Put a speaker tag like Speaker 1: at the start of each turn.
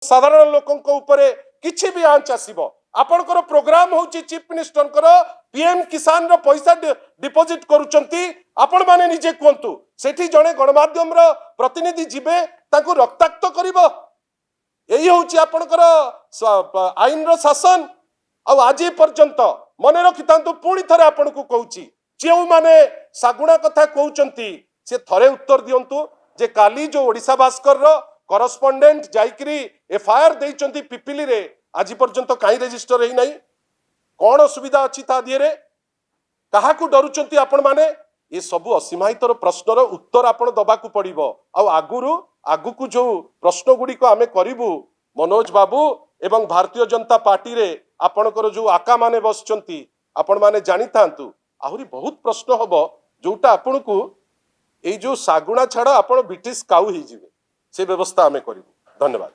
Speaker 1: साधारण लोकंक उपरे किछि भी आंच आसीबो आपनकर प्रोग्राम होची चीफ मिनिस्टर पीएम किसान रो पैसा डिपोजिट करूचंती आपण माने निजे कोंतु सेठी जणे गणमाध्यम रो प्रतिनिधि जिबे ताकू रक्ताक्त करिवो यही होची आपनकर आईन रो शासन आज पर्यंत मन रखितांतु पुणी थरे आपण को कहूची जो माने सागुणा कथा कहउचंती से थरे उत्तर दियंतु जे काली जो ओडिशा भास्कर रो करस्पोंडेंट जाइकरी एफआईआर देइचंती पिपिली रे आज पर्यंत काई रजिस्टर हेई नाही कौन असुविधा अच्छी ता दिए क्या डरुंच आपण मैंने ये सब असीमाहितर प्रश्नर उत्तर आपण दबाकू पड़ो आगुरु आगुकू जो प्रश्न गुड़िक आम करूँ मनोज बाबू एवं भारतीय जनता पार्टी रे आपणकर जो आका माने बसचंती आपण माने जानी थांतु आहुरी बहुत प्रश्न हम जोटा आपण को ये जो सागुणा छाड़ आपण ब्रिटिश काउ ही जिवे से व्यवस्था आम करूँ। धन्यवाद।